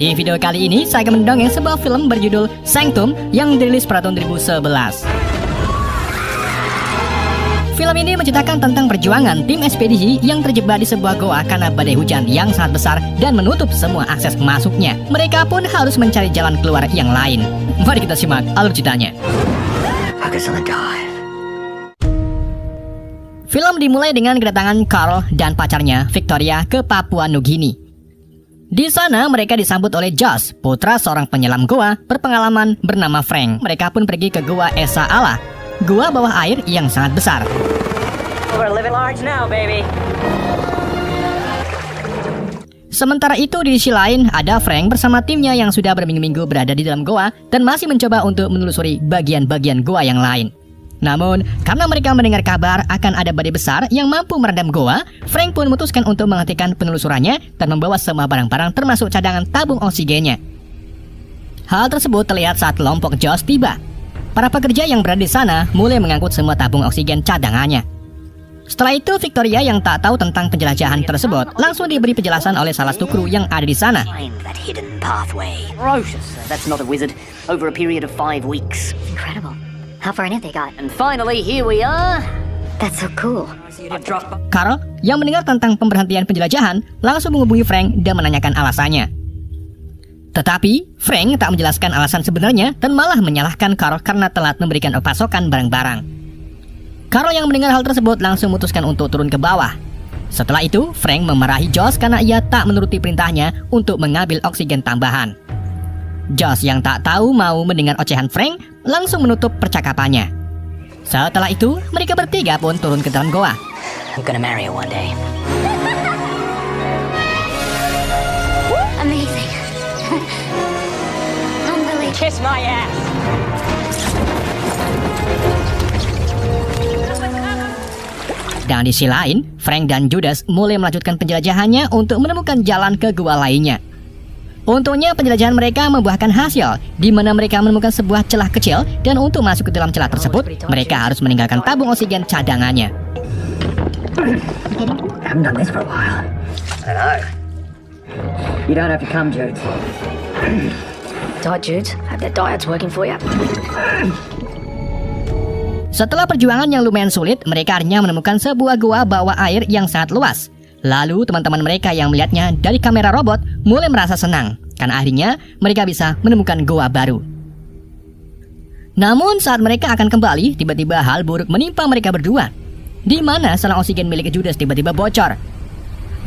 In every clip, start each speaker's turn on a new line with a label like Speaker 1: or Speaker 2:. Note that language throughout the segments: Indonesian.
Speaker 1: Di video kali ini, saya akan mendongeng sebuah film berjudul Sanctum yang dirilis pada tahun 2011. Film ini menceritakan tentang perjuangan tim ekspedisi yang terjebak di sebuah goa karena badai hujan yang sangat besar dan menutup semua akses masuknya. Mereka pun harus mencari jalan keluar yang lain. Mari kita simak alur ceritanya. Film dimulai dengan kedatangan Carl dan pacarnya Victoria ke Papua Nugini. Di sana mereka disambut oleh Josh, putra seorang penyelam goa berpengalaman bernama Frank. Mereka pun pergi ke Goa Esa Ala, gua bawah air yang sangat besar. Sementara itu di sisi lain ada Frank bersama timnya yang sudah berminggu-minggu berada di dalam goa dan masih mencoba untuk menelusuri bagian-bagian goa yang lain. Namun, karena mereka mendengar kabar akan ada badai besar yang mampu merendam goa, Frank pun memutuskan untuk menghentikan penelusurannya dan membawa semua barang-barang termasuk cadangan tabung oksigennya. Hal tersebut terlihat saat kelompok Josh tiba. Para pekerja yang berada di sana mulai mengangkut semua tabung oksigen cadangannya. Setelah itu, Victoria yang tak tahu tentang penjelajahan tersebut langsung diberi penjelasan oleh salah satu kru yang ada di sana.
Speaker 2: How far in it they got?
Speaker 3: And finally, here we are.
Speaker 2: That's so cool.
Speaker 1: Carl yang mendengar tentang pemberhentian penjelajahan langsung menghubungi Frank dan menanyakan alasannya. Tetapi Frank tak menjelaskan alasan sebenarnya dan malah menyalahkan Carl karena telat memberikan pasokan barang-barang. Carl yang mendengar hal tersebut langsung memutuskan untuk turun ke bawah. Setelah itu, Frank memarahi Josh karena ia tak menuruti perintahnya untuk mengambil oksigen tambahan. Josh yang tak tahu mau mendengar ocehan Frank langsung menutup percakapannya. Setelah itu, mereka bertiga pun turun ke dalam goa.
Speaker 3: I'm gonna marry her one day.
Speaker 2: Amazing. Unbelievable.
Speaker 3: Kiss my ass.
Speaker 1: Dan di sisi lain, Frank dan Judas mulai melanjutkan penjelajahannya untuk menemukan jalan ke goa lainnya. Untungnya penjelajahan mereka membuahkan hasil, di mana mereka menemukan sebuah celah kecil dan untuk masuk ke dalam celah tersebut, mereka harus meninggalkan tabung oksigen cadangannya.
Speaker 4: Haven't done this for a while. I know. You don't have to come, Jude.
Speaker 2: Diet, Jude. Hope that diet's working for you.
Speaker 1: Setelah perjuangan yang lumayan sulit, mereka akhirnya menemukan sebuah gua bawah air yang sangat luas. Lalu teman-teman mereka yang melihatnya dari kamera robot mulai merasa senang karena akhirnya mereka bisa menemukan goa baru. Namun saat mereka akan kembali, tiba-tiba hal buruk menimpa mereka berdua, di mana selang oksigen milik Judas tiba-tiba bocor.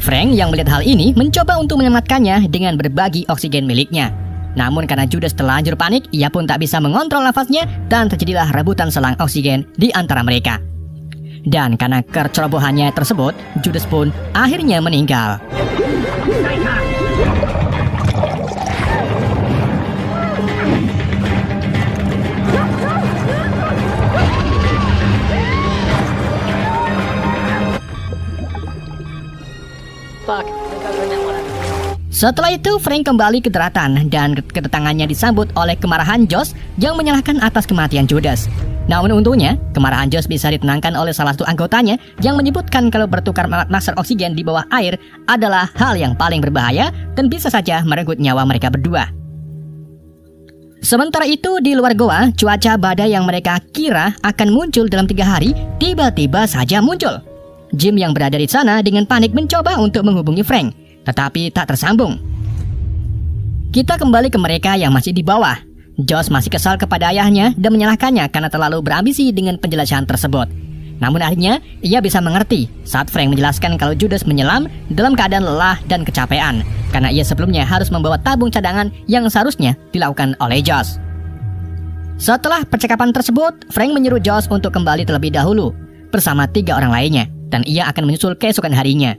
Speaker 1: Frank yang melihat hal ini mencoba untuk menyelamatkannya dengan berbagi oksigen miliknya. Namun karena Judas terlanjur panik, ia pun tak bisa mengontrol nafasnya dan terjadilah rebutan selang oksigen di antara mereka. Dan karena kecerobohannya tersebut, Judas pun akhirnya meninggal. Setelah itu, Frank kembali ke daratan dan kedatangannya disambut oleh kemarahan Josh yang menyalahkan atas kematian Judas. Namun untungnya, kemarahan Josh bisa ditenangkan oleh salah satu anggotanya yang menyebutkan kalau bertukar masker oksigen di bawah air adalah hal yang paling berbahaya dan bisa saja merenggut nyawa mereka berdua. Sementara itu, di luar goa, cuaca badai yang mereka kira akan muncul dalam 3 hari, tiba-tiba saja muncul. Jim yang berada di sana dengan panik mencoba untuk menghubungi Frank, tetapi tak tersambung. Kita kembali ke mereka yang masih di bawah. Josh masih kesal kepada ayahnya dan menyalahkannya karena terlalu berambisi dengan penjelasan tersebut. Namun akhirnya, ia bisa mengerti saat Frank menjelaskan kalau Judas menyelam dalam keadaan lelah dan kecapean karena ia sebelumnya harus membawa tabung cadangan yang seharusnya dilakukan oleh Josh. Setelah percakapan tersebut, Frank menyuruh Josh untuk kembali terlebih dahulu bersama 3 orang lainnya dan ia akan menyusul keesokan harinya.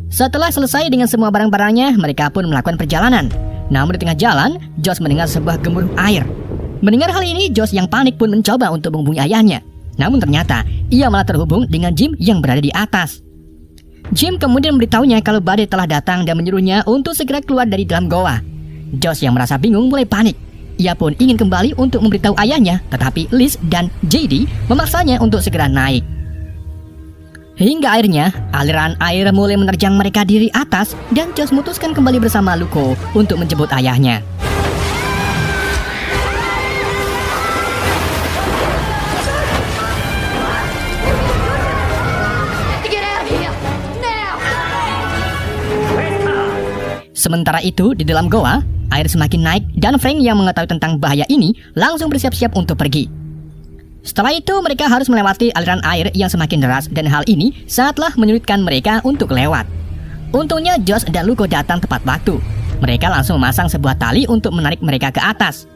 Speaker 1: Setelah selesai dengan semua barang-barangnya, mereka pun melakukan perjalanan. Namun di tengah jalan, Josh mendengar sebuah gemuruh air. Mendengar hal ini, Josh yang panik pun mencoba untuk menghubungi ayahnya. Namun ternyata, ia malah terhubung dengan Jim yang berada di atas. Jim kemudian memberitahunya kalau badai telah datang dan menyuruhnya untuk segera keluar dari dalam goa. Josh yang merasa bingung mulai panik. Ia pun ingin kembali untuk memberitahu ayahnya, tetapi Liz dan JD memaksanya untuk segera naik. Hingga akhirnya aliran air mulai menerjang mereka dari atas dan Josh memutuskan kembali bersama Luko untuk menjemput ayahnya.
Speaker 2: Get out of here! Now!
Speaker 1: Sementara itu di dalam goa, air semakin naik dan Frank yang mengetahui tentang bahaya ini langsung bersiap-siap untuk pergi. Setelah itu mereka harus melewati aliran air yang semakin deras dan hal ini sangatlah menyulitkan mereka untuk lewat. Untungnya Josh dan Luko datang tepat waktu. Mereka langsung memasang sebuah tali untuk menarik mereka ke atas.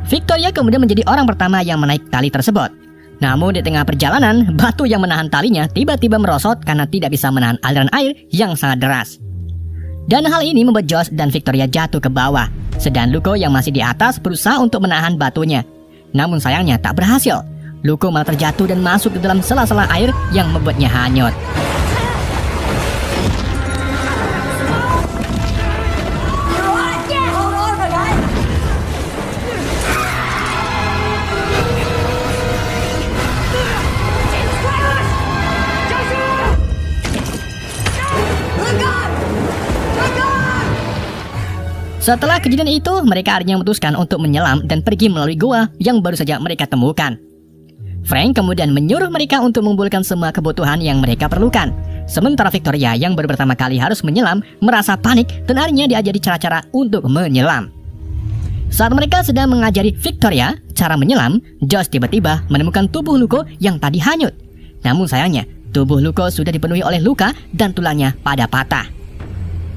Speaker 1: Victoria kemudian menjadi orang pertama yang menaik tali tersebut. Namun di tengah perjalanan, batu yang menahan talinya tiba-tiba merosot karena tidak bisa menahan aliran air yang sangat deras. Dan hal ini membuat Josh dan Victoria jatuh ke bawah. Sedang Luko yang masih di atas berusaha untuk menahan batunya. Namun sayangnya tak berhasil. Luko malah terjatuh dan masuk ke dalam sela-sela air yang membuatnya hanyut. Setelah kejadian itu, mereka akhirnya memutuskan untuk menyelam dan pergi melalui gua yang baru saja mereka temukan. Frank kemudian menyuruh mereka untuk mengumpulkan semua kebutuhan yang mereka perlukan. Sementara Victoria yang baru pertama kali harus menyelam merasa panik dan akhirnya diajari cara-cara untuk menyelam. Saat mereka sedang mengajari Victoria cara menyelam, Josh tiba-tiba menemukan tubuh Luko yang tadi hanyut. Namun sayangnya, tubuh Luko sudah dipenuhi oleh luka dan tulangnya pada patah.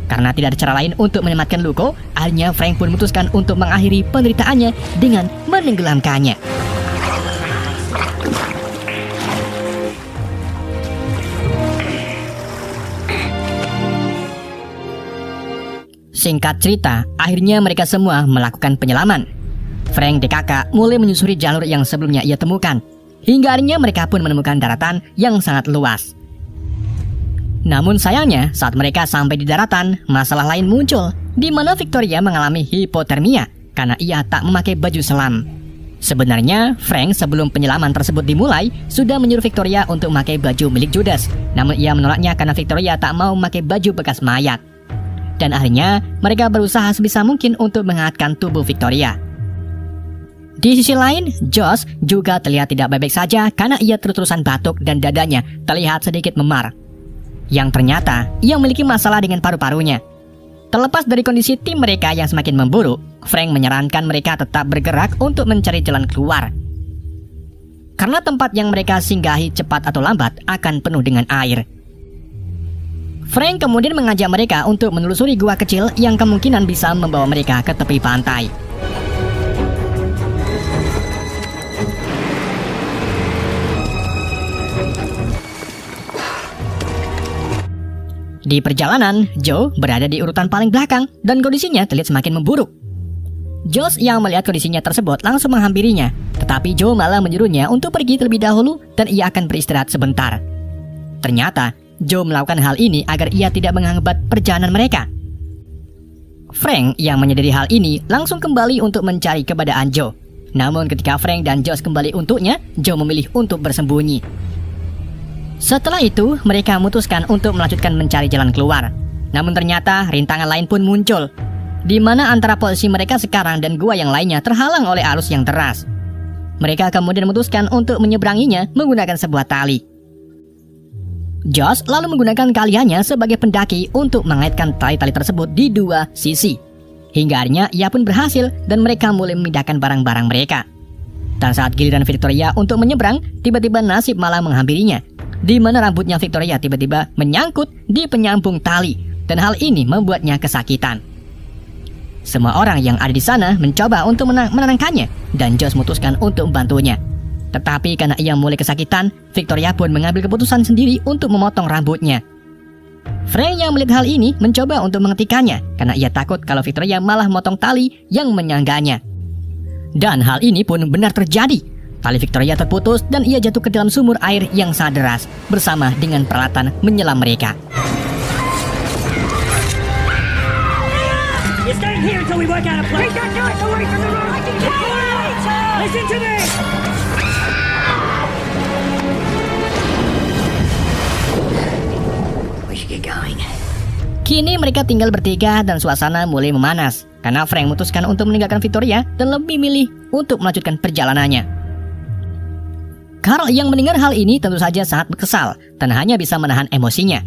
Speaker 1: Karena tidak ada cara lain untuk menyelamatkan Luko, akhirnya Frank pun memutuskan untuk mengakhiri penderitaannya dengan menenggelamkannya. Singkat cerita, akhirnya mereka semua melakukan penyelaman. Frank DKK mulai menyusuri jalur yang sebelumnya ia temukan. Hingga akhirnya mereka pun menemukan daratan yang sangat luas. Namun sayangnya, saat mereka sampai di daratan, masalah lain muncul, di mana Victoria mengalami hipotermia karena ia tak memakai baju selam. Sebenarnya, Frank sebelum penyelaman tersebut dimulai, sudah menyuruh Victoria untuk memakai baju milik Judas. Namun ia menolaknya karena Victoria tak mau memakai baju bekas mayat. Dan akhirnya, mereka berusaha sebisa mungkin untuk menghangatkan tubuh Victoria. Di sisi lain, Josh juga terlihat tidak baik-baik saja karena ia terus-terusan batuk dan dadanya terlihat sedikit memar. Yang ternyata ia memiliki masalah dengan paru-parunya. Terlepas dari kondisi tim mereka yang semakin memburuk, Frank menyarankan mereka tetap bergerak untuk mencari jalan keluar. Karena tempat yang mereka singgahi cepat atau lambat akan penuh dengan air. Frank kemudian mengajak mereka untuk menelusuri gua kecil yang kemungkinan bisa membawa mereka ke tepi pantai. Di perjalanan, Joe berada di urutan paling belakang dan kondisinya terlihat semakin memburuk. Josh yang melihat kondisinya tersebut langsung menghampirinya, tetapi Joe malah menyuruhnya untuk pergi terlebih dahulu dan ia akan beristirahat sebentar. Ternyata, Joe melakukan hal ini agar ia tidak menghambat perjalanan mereka. Frank yang menyadari hal ini langsung kembali untuk mencari keberadaan Joe. Namun ketika Frank dan Josh kembali untuknya, Joe memilih untuk bersembunyi. Setelah itu, mereka memutuskan untuk melanjutkan mencari jalan keluar. Namun ternyata rintangan lain pun muncul, di mana antara posisi mereka sekarang dan gua yang lainnya terhalang oleh arus yang deras. Mereka kemudian memutuskan untuk menyeberanginya menggunakan sebuah tali. Josh lalu menggunakan keahliannya sebagai pendaki untuk mengaitkan tali-tali tersebut di dua sisi. Hingga akhirnya ia pun berhasil dan mereka mulai memindahkan barang-barang mereka. Dan saat giliran Victoria untuk menyeberang, tiba-tiba nasib malah menghampirinya, di mana rambutnya Victoria tiba-tiba menyangkut di penyambung tali, dan hal ini membuatnya kesakitan. Semua orang yang ada di sana mencoba untuk menenangkannya, dan Josh memutuskan untuk membantunya. Tetapi karena ia mulai kesakitan, Victoria pun mengambil keputusan sendiri untuk memotong rambutnya. Frank yang melihat hal ini mencoba untuk menghentikannya, karena ia takut kalau Victoria malah memotong tali yang menyangganya. Dan hal ini pun benar terjadi. Tali Victoria terputus dan ia jatuh ke dalam sumur air yang sangat deras bersama dengan peralatan menyelam mereka.
Speaker 5: You stay here until we work out a plan. Take that knife away from the road. Listen to me.
Speaker 2: should get going.
Speaker 1: Kini mereka tinggal bertiga dan suasana mulai memanas karena Frank memutuskan untuk meninggalkan Victoria dan lebih milih untuk melanjutkan perjalanannya. Carl yang mendengar hal ini tentu saja sangat kesal dan hanya bisa menahan emosinya.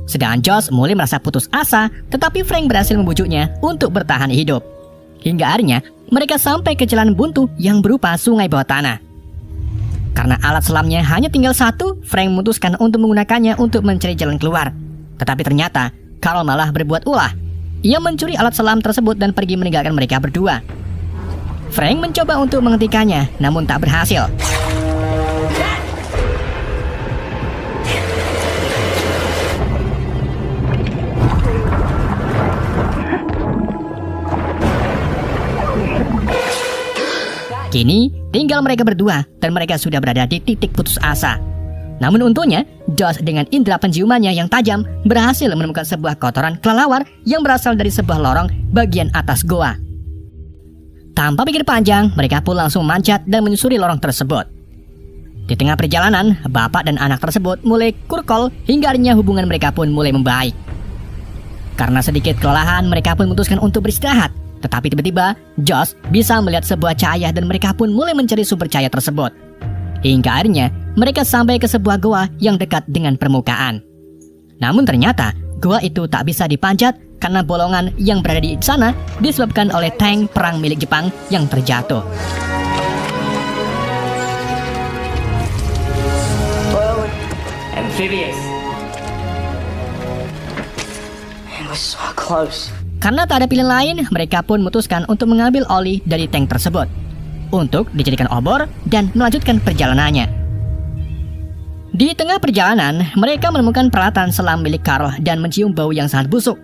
Speaker 1: Sedangkan Josh mulai merasa putus asa, tetapi Frank berhasil membujuknya untuk bertahan hidup. Hingga akhirnya mereka sampai ke jalan buntu yang berupa sungai bawah tanah. Karena alat selamnya hanya tinggal satu, Frank memutuskan untuk menggunakannya untuk mencari jalan keluar. Tetapi ternyata Carl malah berbuat ulah. Ia mencuri alat selam tersebut dan pergi meninggalkan mereka berdua. Frank mencoba untuk menghentikannya, namun tak berhasil. Kini tinggal mereka berdua dan mereka sudah berada di titik putus asa. Namun untungnya, Josh dengan indera penciumannya yang tajam berhasil menemukan sebuah kotoran kelelawar yang berasal dari sebuah lorong bagian atas goa. Tanpa pikir panjang, mereka pun langsung manjat dan menyusuri lorong tersebut. Di tengah perjalanan, bapak dan anak tersebut mulai kurkol hingga akhirnya hubungan mereka pun mulai membaik. Karena sedikit kelelahan, mereka pun memutuskan untuk beristirahat. Tetapi tiba-tiba, Josh bisa melihat sebuah cahaya dan mereka pun mulai mencari sumber cahaya tersebut. Hingga akhirnya, mereka sampai ke sebuah goa yang dekat dengan permukaan. Namun ternyata, goa itu tak bisa dipanjat karena bolongan yang berada di sana disebabkan oleh tank perang milik Jepang yang terjatuh.
Speaker 4: Amphibious.
Speaker 2: Man, we're so close.
Speaker 1: Karena tak ada pilihan lain, mereka pun memutuskan untuk mengambil oli dari tank tersebut untuk dijadikan obor dan melanjutkan perjalanannya. Di tengah perjalanan, mereka menemukan peralatan selam milik Carl dan mencium bau yang sangat busuk.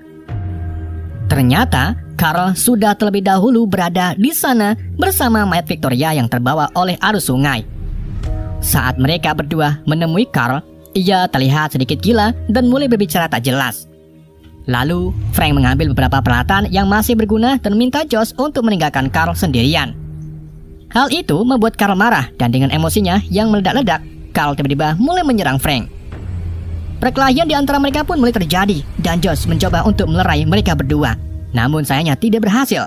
Speaker 1: Ternyata, Carl sudah terlebih dahulu berada di sana bersama mayat Victoria yang terbawa oleh arus sungai. Saat mereka berdua menemui Carl, ia terlihat sedikit gila dan mulai berbicara tak jelas. Lalu, Frank mengambil beberapa peralatan yang masih berguna dan minta Josh untuk meninggalkan Carl sendirian. Hal itu membuat Carl marah dan dengan emosinya yang meledak-ledak, Carl tiba-tiba mulai menyerang Frank. Perkelahian di antara mereka pun mulai terjadi dan Josh mencoba untuk melerai mereka berdua. Namun sayangnya tidak berhasil.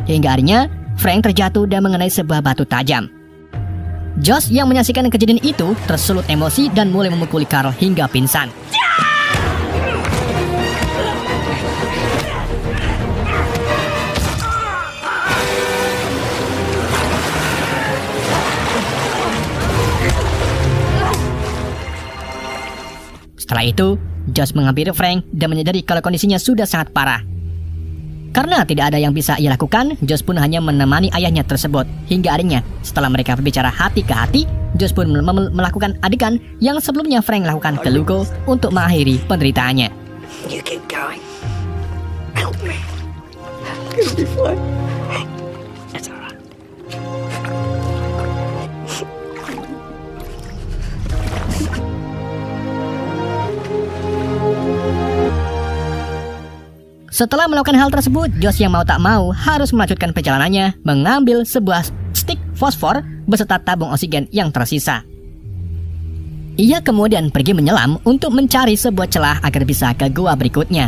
Speaker 1: Hingga akhirnya, Frank terjatuh dan mengenai sebuah batu tajam. Josh yang menyaksikan kejadian itu tersulut emosi dan mulai memukuli Carl hingga pingsan. Setelah itu, Josh menghampiri Frank dan menyadari kalau kondisinya sudah sangat parah. Karena tidak ada yang bisa ia lakukan, Josh pun hanya menemani ayahnya tersebut. Hingga akhirnya, setelah mereka berbicara hati ke hati, Josh pun melakukan adegan yang sebelumnya Frank lakukan ke Lugo untuk mengakhiri penderitaannya.
Speaker 2: You keep going. Help me. It'll be fine. It's alright.
Speaker 1: Setelah melakukan hal tersebut, Josh yang mau tak mau harus melanjutkan perjalanannya mengambil sebuah stik fosfor beserta tabung oksigen yang tersisa. Ia kemudian pergi menyelam untuk mencari sebuah celah agar bisa ke gua berikutnya.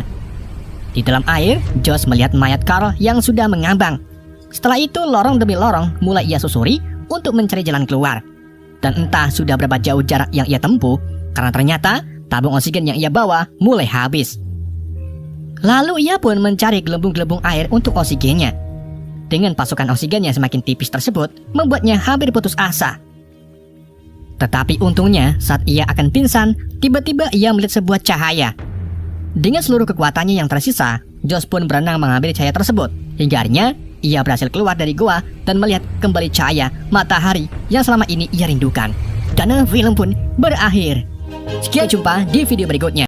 Speaker 1: Di dalam air, Josh melihat mayat Carl yang sudah mengambang. Setelah itu, lorong demi lorong mulai ia susuri untuk mencari jalan keluar. Dan entah sudah berapa jauh jarak yang ia tempuh, karena ternyata tabung oksigen yang ia bawa mulai habis. Lalu ia pun mencari gelembung-gelembung air untuk oksigennya. Dengan pasukan oksigen yang semakin tipis tersebut, membuatnya hampir putus asa. Tetapi untungnya saat ia akan pingsan, tiba-tiba ia melihat sebuah cahaya. Dengan seluruh kekuatannya yang tersisa, Josh pun berenang mengambil cahaya tersebut. Hingga akhirnya, ia berhasil keluar dari goa dan melihat kembali cahaya matahari yang selama ini ia rindukan. Dan film pun berakhir. Sekian jumpa di video berikutnya.